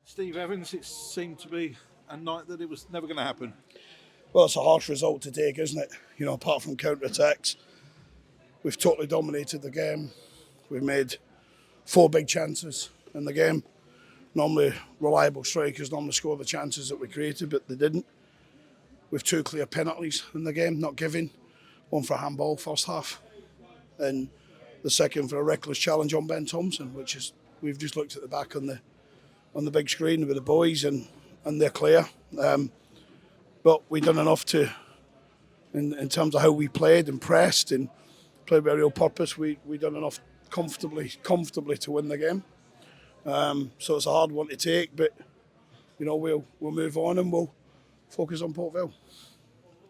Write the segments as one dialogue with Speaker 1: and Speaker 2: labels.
Speaker 1: Steve Evans, it seemed to be a night that it was never going to happen.
Speaker 2: Well, it's a harsh result to take, isn't it? Apart from counter-attacks, we've totally dominated the game. We've made 4 big chances in the game. Normally, reliable strikers normally score the chances that we created, but they didn't. We've 2 clear penalties in the game, not given. One for a handball first half, and the second for a reckless challenge on Ben Thompson, which is we've just looked at the back on the big screen with the boys, and they're clear. But we've done enough in terms of how we played and pressed and played with a real purpose. We've done enough comfortably to win the game. So it's a hard one to take, but we'll move on and we'll focus on Port Vale.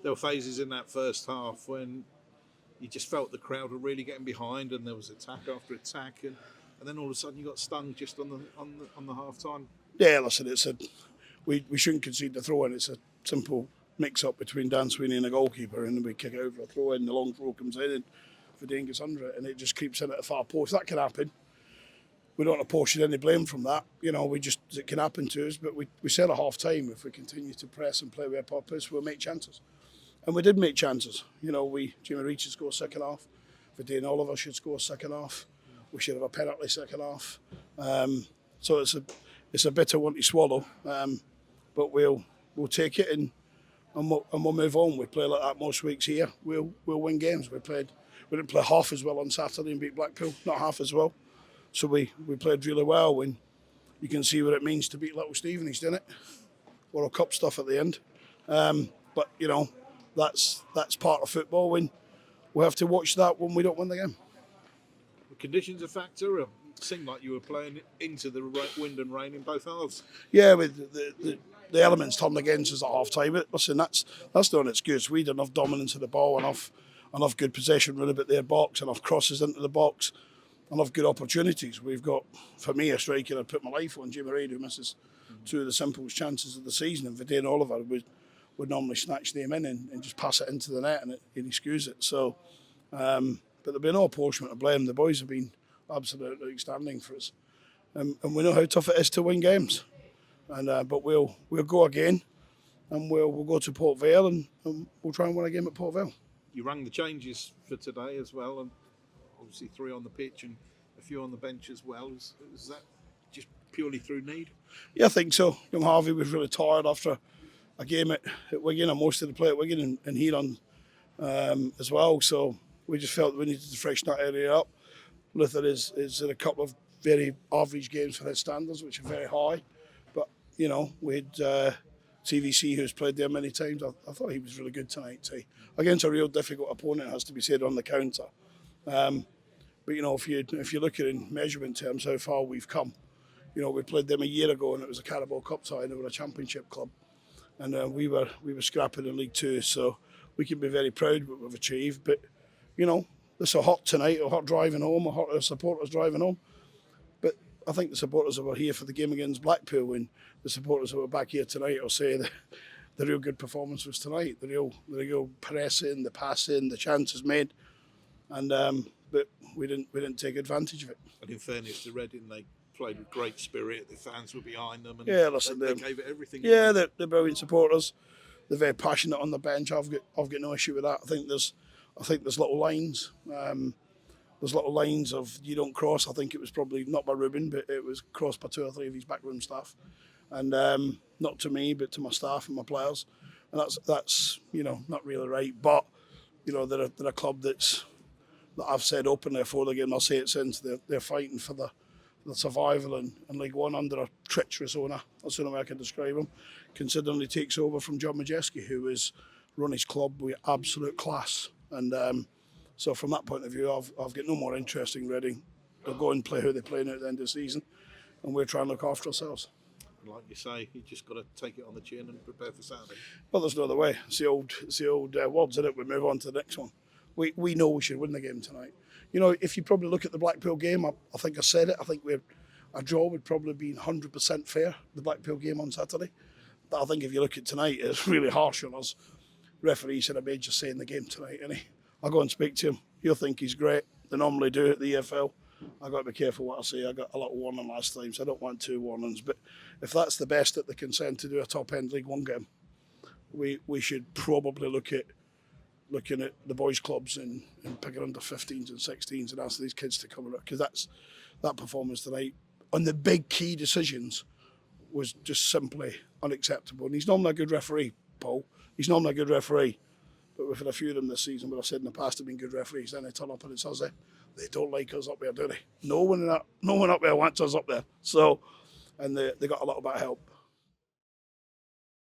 Speaker 1: There were phases in that first half when you just felt the crowd were really getting behind, and there was attack after attack, and then all of a sudden you got stung just on the half time.
Speaker 2: Yeah, listen, we shouldn't concede the throw in. It's a simple mix-up between Dan Sweeney and the goalkeeper, and then we kick over a throw in, the long throw comes in, and Verdane gets under it, and it just creeps in at the far post. That can happen. We don't apportion any blame from that. It can happen to us, but we said at half-time, if we continue to press and play with a purpose, we'll make chances. And we did make chances. Jimmy Reid should score second half. Verdane Oliver should score second half. We should have a penalty second half. So it's a bitter one to swallow, but we'll take it and we'll move on. We play like that most weeks here. We'll win games. We didn't play half as well on Saturday and beat Blackpool, not half as well. So we played really well. When you can see what it means to beat Little Stevenage, didn't it? World Cup stuff at the end. But that's part of football. When we have to watch that when we don't win the game.
Speaker 1: The conditions a factor. It seemed like you were playing into the wind and rain in both halves.
Speaker 2: Yeah, with the elements turned against us at half time. But listen, that's not its goods. We had enough dominance of the ball, enough good possession running about their box, enough crosses into the box, enough good opportunities. We've got, for me, a striker I'd put my life on, Jimmy Reid, who misses 2 of the simplest chances of the season, and Verdane Oliver would normally snatch them in and just pass it into the net and he screws it. So, but there'll be no apportionment of blame. The boys have been absolutely outstanding for us, and we know how tough it is to win games. And but we'll go again, and we'll go to Port Vale and we'll try and win a game at Port Vale.
Speaker 1: You rang the changes for today as well, and obviously 3 on the pitch and a few on the bench as well. Was that just purely through need?
Speaker 2: Yeah, I think so. Young Harvey was really tired after a game at Wigan, and most of the play at Wigan and Heron as well. So we just felt we needed to freshen that area up. Luther is in a couple of very average games for his standards, which are very high. But, we had TVC, who's played there many times. I thought he was really good tonight, too. Against a real difficult opponent, has to be said, on the counter. But, if you look at it in measurement terms, how far we've come. We played them a year ago, and it was a Carabao Cup tie, and they were a championship club. And we were scrapping in League Two, so we can be very proud of what we've achieved. But, it's a hot tonight, a hot driving home, a hot supporters driving home. But I think the supporters that were here for the game against Blackpool and the supporters that were back here tonight will say that the real good performance was tonight. The real pressing, the passing, the chances made, and but we didn't take advantage of it.
Speaker 1: And in fairness to Reading, they played with great spirit. The fans were behind them, and they gave it everything.
Speaker 2: Yeah, they're brilliant supporters. They're very passionate on the bench. I've got no issue with that. I think there's little lines. There's little lines of you don't cross. I think it was probably not by Ruben, but it was crossed by 2 or 3 of his backroom staff, and not to me, but to my staff and my players. And that's not really right. But they're a club that I've said openly before the game. I'll say it since they're fighting for the survival in League One under a treacherous owner. That's the only way I can describe him. Considering he takes over from John Majeski, who has run his club with absolute class. And so from that point of view, I've got no more interest in Reading. They'll go and play who they're playing at the end of the season, and we're trying to look after ourselves.
Speaker 1: Like you say, you just got to take it on the chin and prepare for Saturday.
Speaker 2: Well, there's no other way. It's the old words, isn't it? We move on to the next one. We know we should win the game tonight. If you probably look at the Blackpool game, I think I said it. I think a draw would probably be 100% fair, the Blackpool game on Saturday. But I think if you look at tonight, it's really harsh on us. Referee said a major say in the game tonight, and I'll go and speak to him. He'll think he's great. They normally do at the EFL. I got to be careful what I say. I got a little warning last time, so I don't want 2 warnings. But if that's the best that they can send to do a top end League One game, we should probably looking at the boys' clubs and picking under 15s and 16s and asking these kids to come around, because that performance tonight on the big key decisions was just simply unacceptable. And he's normally a good referee, Paul. He's normally a good referee. But we've had a few of them this season where I've said in the past have been good referees, then they turn up and it's us. They don't like us up there, do they? No one up there wants us up there. So, and they got a little bit of help.